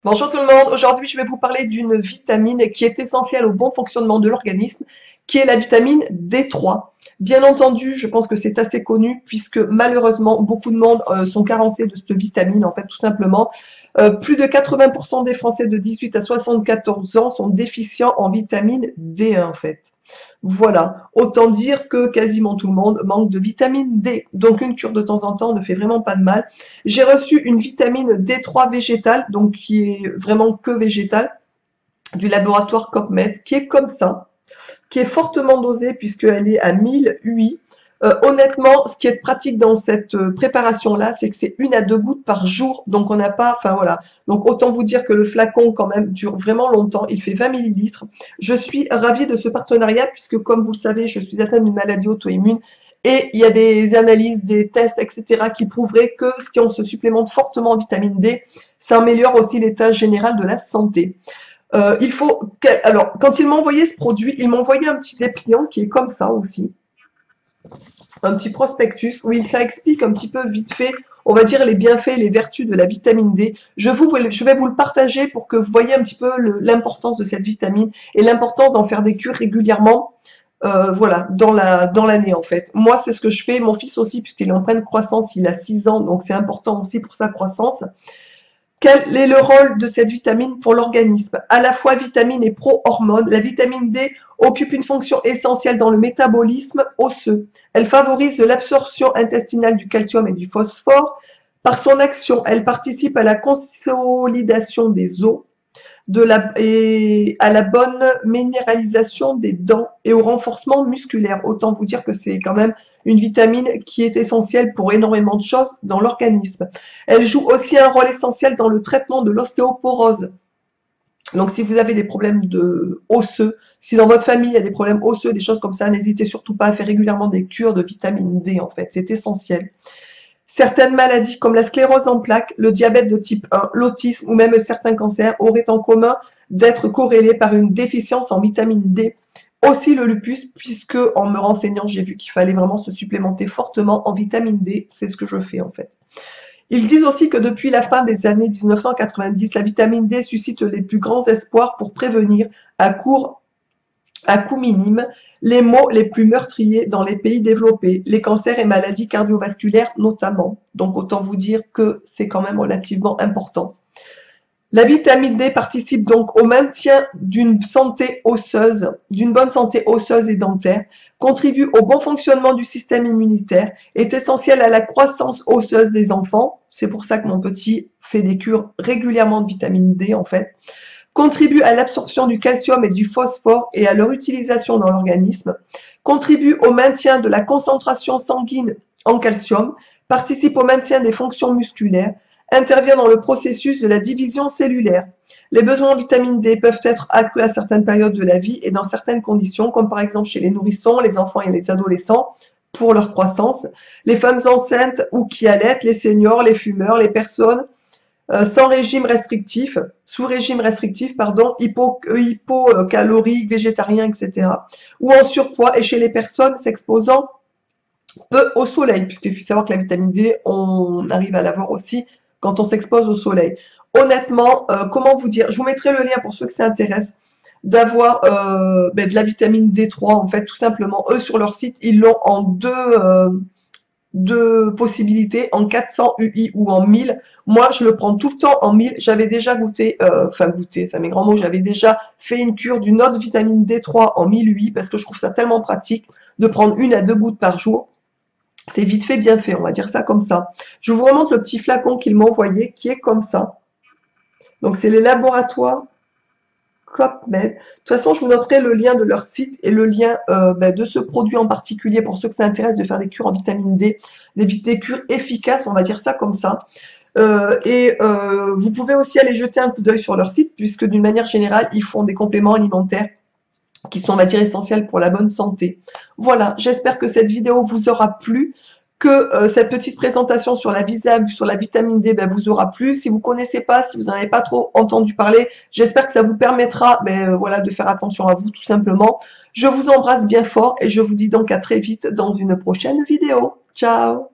Bonjour tout le monde, aujourd'hui je vais vous parler d'une vitamine qui est essentielle au bon fonctionnement de l'organisme, qui est la vitamine D3. Bien entendu, je pense que c'est assez connu puisque malheureusement beaucoup de monde sont carencés de cette vitamine, en fait tout simplement. Plus de 80% des Français de 18 à 74 ans sont déficients en vitamine D1 en fait. Voilà, autant dire que quasiment tout le monde manque de vitamine D. Donc une cure de temps en temps ne fait vraiment pas de mal. J'ai reçu une vitamine D3 végétale, donc qui est vraiment que végétale, du laboratoire COPMED, qui est comme ça, qui est fortement dosée puisqu'elle est à 1000 UI. Honnêtement, ce qui est pratique dans cette préparation-là, c'est que c'est 1 à 2 gouttes par jour, donc on n'a pas, enfin voilà. Donc autant vous dire que le flacon quand même dure vraiment longtemps, il fait 20 millilitres. Je suis ravie de ce partenariat puisque comme vous le savez, je suis atteinte d'une maladie auto-immune et il y a des analyses, des tests, etc. qui prouveraient que si on se supplémente fortement en vitamine D, ça améliore aussi l'état général de la santé. Alors, quand il m'a envoyé ce produit, il m'a envoyé un petit dépliant qui est comme ça aussi, un petit prospectus où ça explique un petit peu vite fait, on va dire les bienfaits, les vertus de la vitamine D. Je vais vous le partager pour que vous voyez un petit peu l'importance de cette vitamine et l'importance d'en faire des cures régulièrement. Voilà, dans l'année en fait. Moi, c'est ce que je fais, mon fils aussi, puisqu'il est en pleine croissance, il a 6 ans, donc c'est important aussi pour sa croissance. Quel est le rôle de cette vitamine pour l'organisme? À la fois vitamine et pro-hormone, la vitamine D occupe une fonction essentielle dans le métabolisme osseux. Elle favorise l'absorption intestinale du calcium et du phosphore. Par son action, elle participe à la consolidation des os, et à la bonne minéralisation des dents et au renforcement musculaire. Autant vous dire que c'est quand même une vitamine qui est essentielle pour énormément de choses dans l'organisme. Elle joue aussi un rôle essentiel dans le traitement de l'ostéoporose. Donc si vous avez des problèmes osseux, si dans votre famille il y a des problèmes osseux, des choses comme ça, n'hésitez surtout pas à faire régulièrement des cures de vitamine D en fait, c'est essentiel. Certaines maladies comme la sclérose en plaques, le diabète de type 1, l'autisme ou même certains cancers auraient en commun d'être corrélés par une déficience en vitamine D. Aussi le lupus, puisque en me renseignant, j'ai vu qu'il fallait vraiment se supplémenter fortement en vitamine D. C'est ce que je fais en fait. Ils disent aussi que depuis la fin des années 1990, la vitamine D suscite les plus grands espoirs pour prévenir à court minime les maux les plus meurtriers dans les pays développés, les cancers et maladies cardiovasculaires notamment. Donc autant vous dire que c'est quand même relativement important. La vitamine D participe donc au maintien d'une santé osseuse, d'une bonne santé osseuse et dentaire, contribue au bon fonctionnement du système immunitaire, est essentielle à la croissance osseuse des enfants. C'est pour ça que mon petit fait des cures régulièrement de vitamine D en fait. Contribue à l'absorption du calcium et du phosphore et à leur utilisation dans l'organisme, contribue au maintien de la concentration sanguine en calcium, participe au maintien des fonctions musculaires, intervient dans le processus de la division cellulaire. Les besoins en vitamine D peuvent être accrus à certaines périodes de la vie et dans certaines conditions, comme par exemple chez les nourrissons, les enfants et les adolescents, pour leur croissance, les femmes enceintes ou qui allaitent, les seniors, les fumeurs, les personnes sans régime restrictif, sous régime restrictif, pardon, hypocalorique, végétarien, etc. Ou en surpoids et chez les personnes s'exposant peu au soleil, puisqu'il faut savoir que la vitamine D, on arrive à l'avoir aussi quand on s'expose au soleil. Honnêtement, comment vous dire, je vous mettrai le lien pour ceux que ça intéresse, d'avoir de la vitamine D3, en fait, tout simplement. Eux, sur leur site, ils l'ont en deux possibilités, en 400 UI ou en 1000. Moi, je le prends tout le temps en 1000. J'avais déjà goûté, ça mes grands mots, j'avais déjà fait une cure d'une autre vitamine D3 en 1000 UI parce que je trouve ça tellement pratique de prendre 1 à 2 gouttes par jour. C'est vite fait, bien fait, on va dire ça comme ça. Je vous remontre le petit flacon qu'il m'a envoyé qui est comme ça. Donc, c'est les laboratoires COPMED. De toute façon, je vous noterai le lien de leur site et le lien de ce produit en particulier pour ceux que ça intéresse de faire des cures en vitamine D, des cures efficaces, on va dire ça comme ça. Vous pouvez aussi aller jeter un coup d'œil sur leur site puisque d'une manière générale, ils font des compléments alimentaires qui sont, on va dire, essentiels pour la bonne santé. Voilà, j'espère que cette vidéo vous aura plu, que cette petite présentation sur la vitamine D vous aura plu. Si vous ne connaissez pas, si vous n'en avez pas trop entendu parler, j'espère que ça vous permettra voilà, de faire attention à vous tout simplement. Je vous embrasse bien fort et je vous dis donc à très vite dans une prochaine vidéo. Ciao!